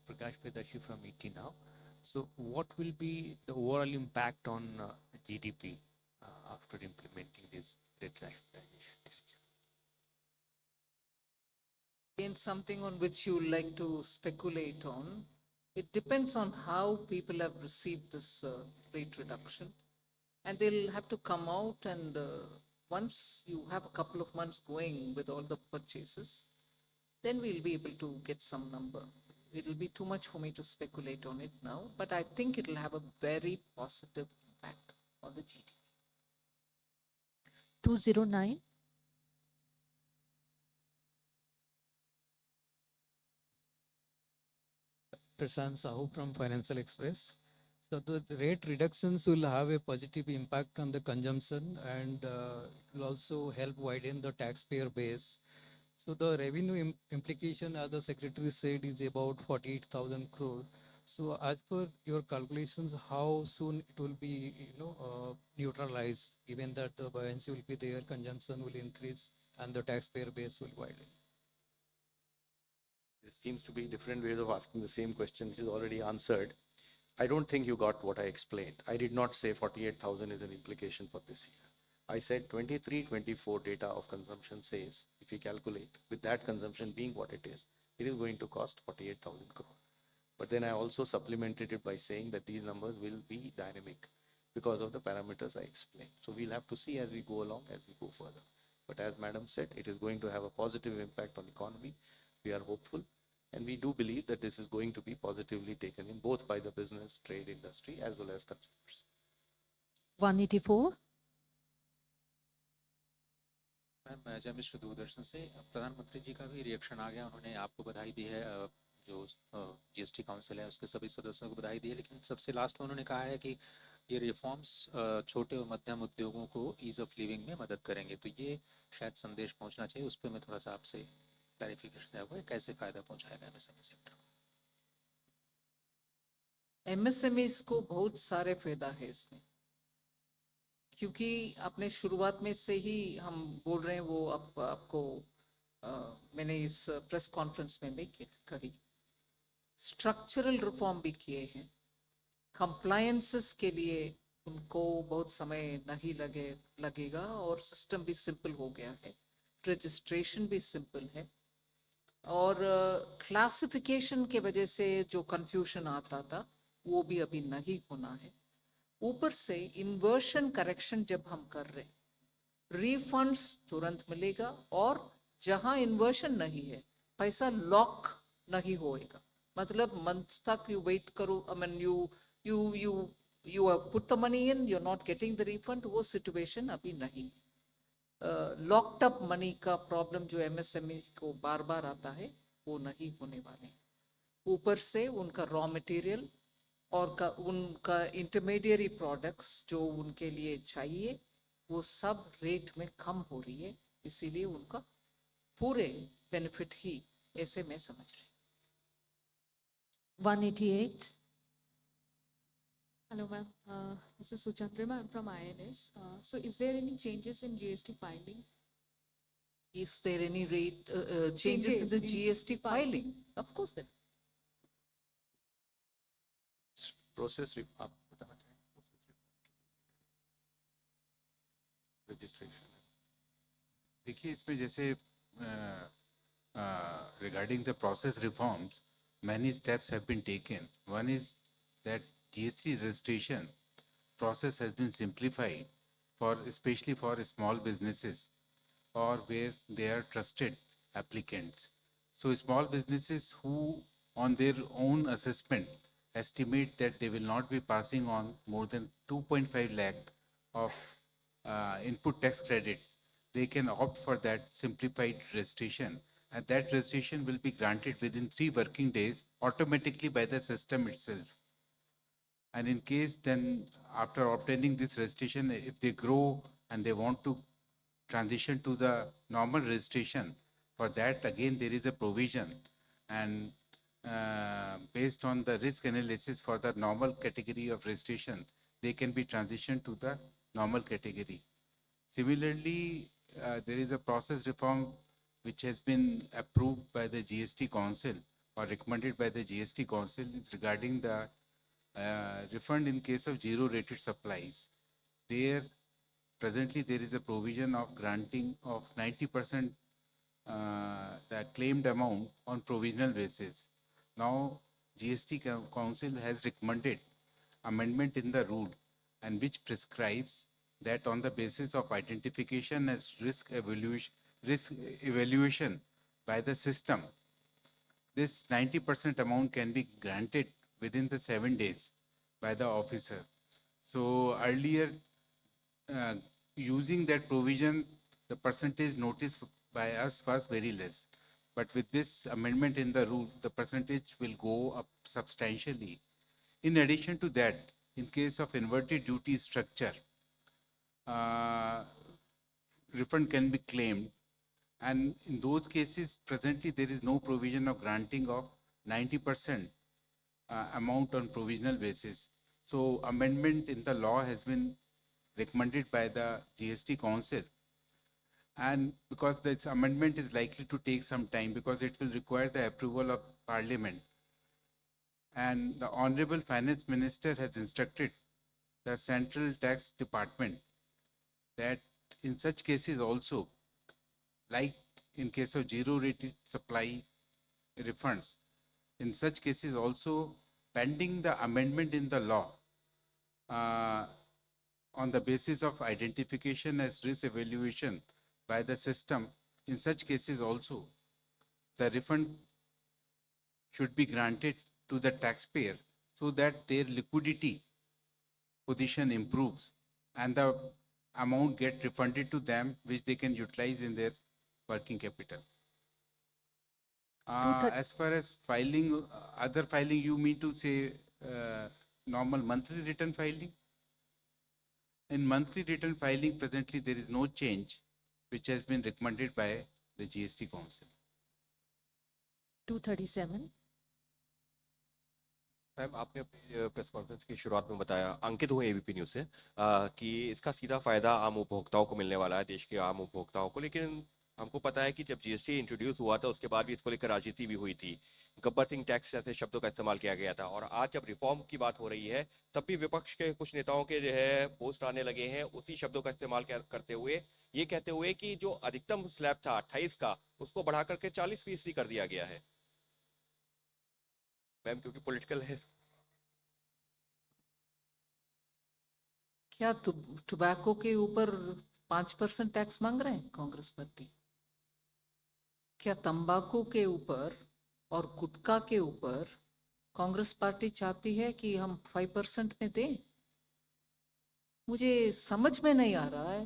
Speaker 5: Prakash Predashi from ET now. So what will be the overall impact on GDP after implementing this rationalization decision?
Speaker 1: Again, something on which you like to speculate on. It depends on how people have received this rate reduction. And they'll have to come out and once you have a couple of months going with all the purchases, then we'll be able to get some number. It'll be too much for me to speculate on it now, but I think it'll have a very positive impact on the GDP.
Speaker 2: 209.
Speaker 13: Prashant Sahu from Financial Express. So the rate reductions will have a positive impact on the consumption and it will also help widen the taxpayer base. So the revenue implication, as the secretary said, is about 48,000 crore. So as per your calculations, how soon it will be, neutralized, given that the buoyancy will be there, consumption will increase, and the taxpayer base will widen?
Speaker 4: There seems to be different ways of asking the same question, which is already answered. I don't think you got what I explained. I did not say 48,000 is an implication for this year. I said 23-24 data of consumption says, if you calculate with that consumption being what it is going to cost 48,000 crore. But then I also supplemented it by saying that these numbers will be dynamic because of the parameters I explained. So we'll have to see as we go along, as we go further. But as Madam said, it is going to have a positive impact on the economy. We are hopeful. And we do believe that this is going to be positively taken in both by the business, trade, industry, as well as consumers.
Speaker 2: 184.
Speaker 12: Ma'am जय मिश्र दूरदर्शन से प्रधानमंत्री जी का भी reaction आ गया, उन्होंने आपको बधाई दी है, जो GST काउंसिल है उसके सभी सदस्यों को बधाई दी है, लेकिन सबसे लास्ट में उन्होंने कहा है कि ये रिफॉर्म्स छोटे और मध्यम उद्योगों को ईज ऑफ लिविंग में मदद करेंगे। तो ये शायद संदेश पहुंचना चाहिए, उस पर मैं थोड़ा सा आपसे क्लैरिफिकेशन है, कैसे फायदा पहुंचाएगा MSME सेक्टर को?
Speaker 1: MSMEs को बहुत सारे फायदा है इसमें, क्योंकि आपने शुरुआत में से ही हम बोल रहे हैं वो आपको मैंने इस प्रेस कॉन्फ्रेंस में भी कही, स्ट्रक्चरल रिफॉर्म भी किए हैं। कंप्लायंसेस के लिए उनको बहुत समय नहीं लगेगा और सिस्टम भी सिंपल हो गया है, रजिस्ट्रेशन भी सिंपल है और क्लासिफिकेशन के वजह से जो कंफ्यूजन आता था वो भी अभी नहीं होना है। ऊपर से इन्वर्शन करेक्शन जब हम कर रहे हैं, रिफंड्स तुरंत मिलेगा और जहां इन्वर्शन नहीं है पैसा लॉक नहीं होएगा, मतलब मंथ तक यू वेट करो, I mean you have put the money in, you're not getting the refund, वो सिचुएशन अभी नहीं। लॉक्ड अप मनी का प्रॉब्लम जो MSME को बार बार आता है वो नहीं होने वाले। ऊपर से उनका रॉ मटेरियल और उनका इंटरमीडिएरी प्रोडक्ट्स जो उनके लिए चाहिए वो सब रेट में कम हो रही है, इसीलिए उनका पूरे बेनिफिट ही ऐसे मैं समझ रही।
Speaker 2: 188.
Speaker 14: Hello, ma'am. This is Suchandra, ma'am, from INS. So is there any changes in GST filing?
Speaker 1: Is there any rate changes in the GST filing? Of course, there.
Speaker 4: Process आप बताना चाहेंगे registration.
Speaker 15: देखिए इसमें जैसे regarding the process reforms, many steps have been taken. One is that GST registration process has been simplified for especially for small businesses or where they are trusted applicants. So small businesses who on their own assessment estimate that they will not be passing on more than 2.5 lakh of input tax credit, they can opt for that simplified registration, and that registration will be granted within 3 working days automatically by the system itself. And in case then after obtaining this registration, if they grow and they want to transition to the normal registration, for that again there is a provision, and based on the risk analysis for the normal category of registration, they can be transitioned to the normal category. Similarly, there is a process reform which has been approved by the GST Council or recommended by the GST Council. It's regarding the refund in case of zero rated supplies. There, presently there is a provision of granting of 90% the claimed amount on provisional basis. Now, GST Council has recommended amendment in the rule, and which prescribes that on the basis of identification as risk evaluation by the system, this 90% amount can be granted within the 7 days by the officer. So earlier, using that provision, the percentage noticed by us was very less. But with this amendment in the rule, the percentage will go up substantially. In addition to that, in case of inverted duty structure, refund can be claimed. And in those cases, presently there is no provision of granting of 90% amount on provisional basis. So amendment in the law has been recommended by the GST Council. And because this amendment is likely to take some time because it will require the approval of Parliament. And the Honorable Finance Minister has instructed the Central Tax Department that in such cases also, like in case of zero rated supply refunds, in such cases also, pending the amendment in the law, on the basis of identification as risk evaluation by the system, in such cases also, the refund should be granted to the taxpayer so that their liquidity position improves and the amount get refunded to them, which they can utilize in their working capital. As far as filing, other filing, you mean to say normal monthly return filing? In monthly return filing, presently there is no change which has been recommended by the GST Council.
Speaker 2: 237.
Speaker 16: Ma'am आपने अपनी press conference की शुरुआत में बताया, अंकित हुए ABP news से, कि इसका सीधा फायदा आम उपभोक्ताओं को मिलने वाला है, देश के आम उपभोक्ताओं को। लेकिन हमको पता है कि जब जीएसटी इंट्रोड्यूस हुआ था उसके बाद भी इसको लेकर राजनीति भी हुई थी, गब्बर सिंह टैक्स जैसे शब्दों का इस्तेमाल किया गया था, और आज जब रिफॉर्म की बात हो रही है तब भी विपक्ष के कुछ नेताओं के जो है पोस्ट आने लगे हैं उसी शब्दों का इस्तेमाल करते हुए, ये कहते हुए कि जो अधिकतम स्लैब था 28 का उसको बढ़ा करके 40% कर दिया गया है। मैम क्योंकि पॉलिटिकल है।
Speaker 1: क्या टोबैको के ऊपर 5% टैक्स मांग रहे हैं कांग्रेस पार्टी? क्या तंबाकू के ऊपर और गुटखा के ऊपर कांग्रेस पार्टी चाहती है कि हम 5% में दें? मुझे समझ में नहीं आ रहा है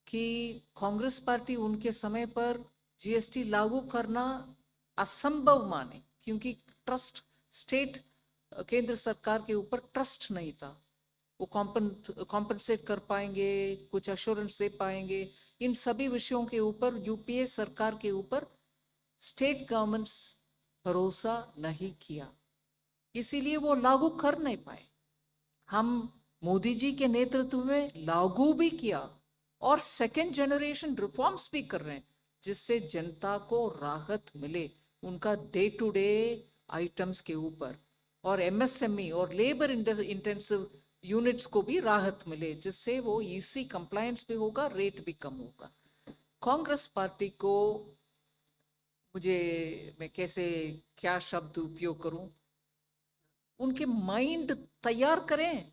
Speaker 1: कि कांग्रेस पार्टी उनके समय पर जीएसटी लागू करना असंभव माने, क्योंकि ट्रस्ट स्टेट केंद्र सरकार के ऊपर ट्रस्ट नहीं था। वो कॉम्पनसेट कर पाएंगे, कुछ अश्योरेंस दे पाएंगे, इन सभी विषयों के ऊपर यूपीए सरकार के ऊपर स्टेट गवर्नमेंट्स भरोसा नहीं किया, इसीलिए वो लागू कर नहीं पाए। हम मोदी जी के नेतृत्व में लागू भी किया और सेकेंड जनरेशन रिफॉर्म्स भी कर रहे हैं, जिससे जनता को राहत मिले उनका डे टू डे आइटम्स के ऊपर, और एमएसएमई और लेबर इंटेंसिव यूनिट्स को भी राहत मिले, जिससे वो ईसी कंप्लायंस भी होगा, रेट भी कम होगा। कांग्रेस पार्टी को मैं कैसे क्या शब्द उपयोग करूं, उनके माइंड तैयार करें।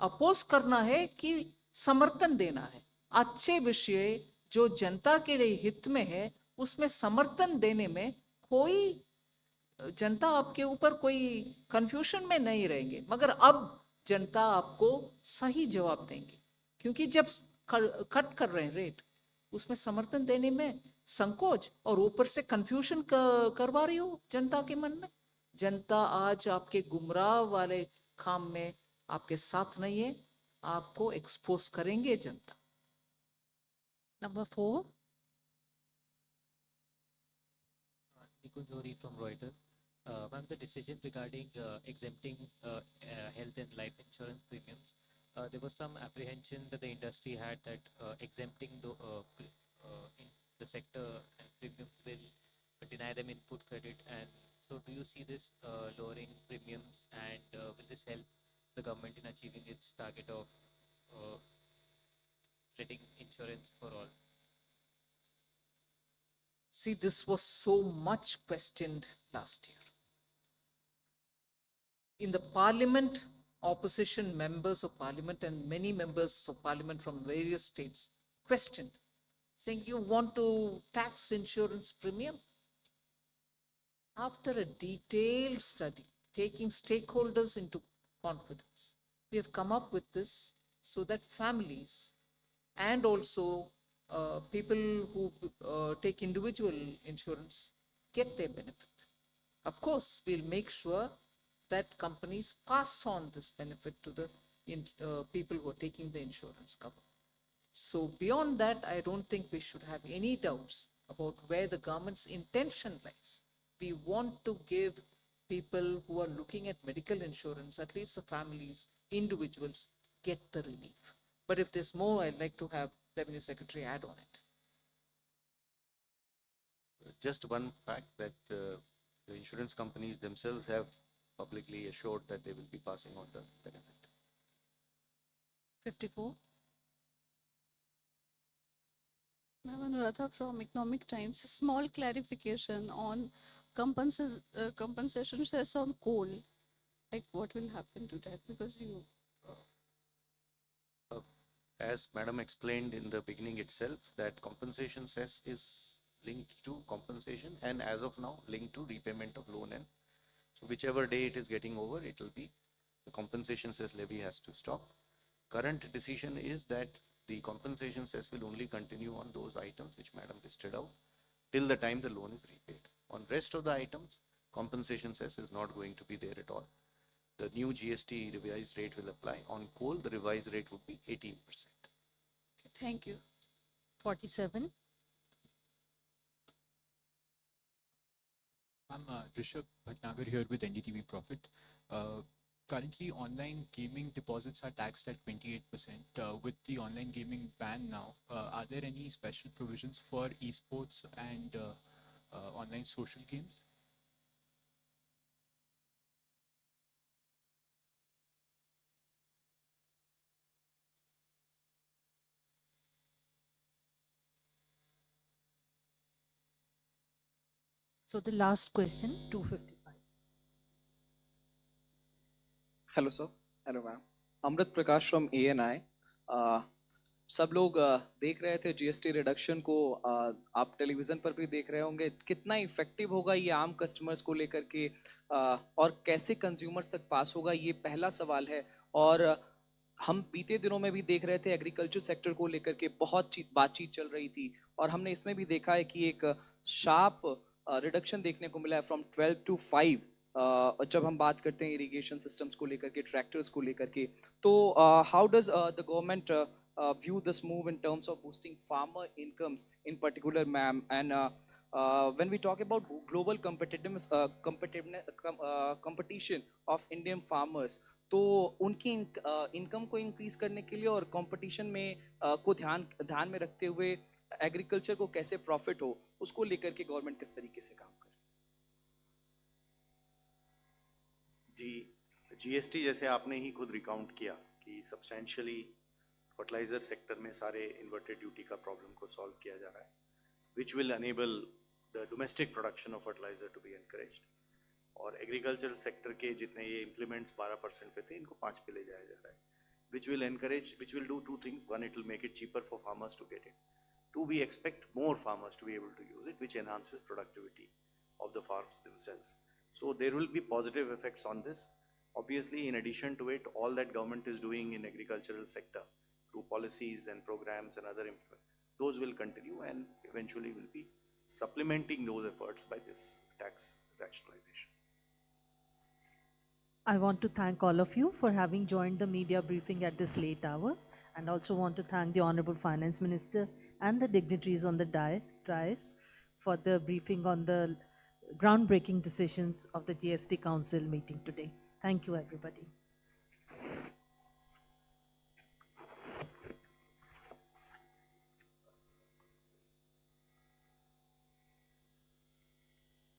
Speaker 1: अपोज करना है कि समर्थन देना है। अच्छे विषय जो जनता के लिए हित में है उसमें समर्थन देने में कोई जनता आपके ऊपर कोई कंफ्यूजन में नहीं रहेंगे, मगर अब जनता आपको सही जवाब देंगे, क्योंकि जब कट कर रहे हैं रेट उसमें समर्थन देने में संकोच और ऊपर से कंफ्यूजन करवा रही हो जनता के मन में। जनता आज आपके गुमराह वाले काम में आपके साथ नहीं है, आपको एक्सपोज करेंगे जनता।
Speaker 2: Number 4.
Speaker 17: Nikunjori from Reuters. Ma'am, the decision regarding exempting health and life insurance premiums, there was some apprehension that the industry had that exempting in the sector and premiums will deny them input credit. And so do you see this lowering premiums, and will this help the government in achieving its target of getting insurance for all?
Speaker 1: See, this was so much questioned last year. In the parliament, opposition members of parliament and many members of parliament from various states questioned, saying, you want to tax insurance premium? After a detailed study, taking stakeholders into confidence, we have come up with this so that families and also people who take individual insurance get their benefit. Of course, we'll make sure that companies pass on this benefit to the people who are taking the insurance cover. So beyond that, I don't think we should have any doubts about where the government's intention lies. We want to give people who are looking at medical insurance, at least the families, individuals, get the relief. But if there's more, I'd like to have Revenue Secretary add on it.
Speaker 4: Just one fact that the insurance companies themselves have publicly assured that they will be passing on the benefit.
Speaker 2: 54.
Speaker 18: Ma'am, Anuradha from Economic Times. A small clarification on compensation cess on coal. Like what will happen to that? Because you...
Speaker 4: As Madam explained in the beginning itself, that compensation cess is linked to compensation and as of now linked to repayment of loan, and so whichever day it is getting over, it will be the compensation cess levy has to stop. Current decision is that the compensation cess will only continue on those items which Madam listed out till the time the loan is repaid. On rest of the items, compensation cess is not going to be there at all. The new GST revised rate will apply. On coal, the revised rate would be 18%.
Speaker 18: Thank you.
Speaker 2: 47.
Speaker 19: I'm Rishabh Bhatnagar here with NDTV Profit. Currently, online gaming deposits are taxed at 28%. With the online gaming ban now, are there any special provisions for esports and online social games?
Speaker 2: So the last question, 255.
Speaker 20: Hello sir, hello ma'am. Amrit Prakash from ANI। सब लोग देख रहे थे GST reduction को, आप television पर भी देख रहे होंगे। कितना इफेक्टिव होगा ये आम कस्टमर्स को लेकर के, और कैसे कंज्यूमर्स तक पास होगा, ये पहला सवाल है। और हम बीते दिनों में भी देख रहे थे एग्रीकल्चर सेक्टर को लेकर के बहुत बातचीत चल रही थी, और हमने इसमें भी देखा है कि एक शार्प रिडक्शन देखने को मिला है फ्रॉम 12 to 5। जब हम बात करते हैं इरिगेशन सिस्टम्स को लेकर के, ट्रैक्टर्स को लेकर के, तो how does the government view this move in terms of boosting farmer incomes in particular, ma'am? And when we talk about global competition of Indian farmers, तो उनकी इनकम को इंक्रीज करने के लिए और कंपटीशन में को ध्यान में रखते हुए एग्रीकल्चर को कैसे प्रॉफिट हो, उसको लेकर के गवर्नमेंट किस तरीके से काम करे?
Speaker 4: जी, जीएसटी जैसे आपने ही खुद रिकाउंट किया कि सब्सटेंशियली फर्टिलाइजर सेक्टर में सारे इन्वर्टेड ड्यूटी का प्रॉब्लम को सॉल्व किया जा रहा है, which will enable the domestic production of fertiliser to be encouraged. और एग्रीकल्चर सेक्टर के जितने ये इम्प्लीमेंट्स 12% पे थे, इनको 5 पे ले जाया जा रहा है, which will encourage, which will do two things. One, it will make it cheaper for farmers to get it. Two, we expect more farmers to be able to use it, which enhances productivity of the farms themselves. So there will be positive effects on this. Obviously, in addition to it, all that government is doing in agricultural sector through policies and programs and other, those will continue and eventually will be supplementing those efforts by this tax rationalization.
Speaker 2: I want to thank all of you for having joined the media briefing at this late hour, and also want to thank the Honorable Finance Minister and the dignitaries on the dais for the briefing on the groundbreaking decisions of the GST Council meeting today. Thank you, everybody.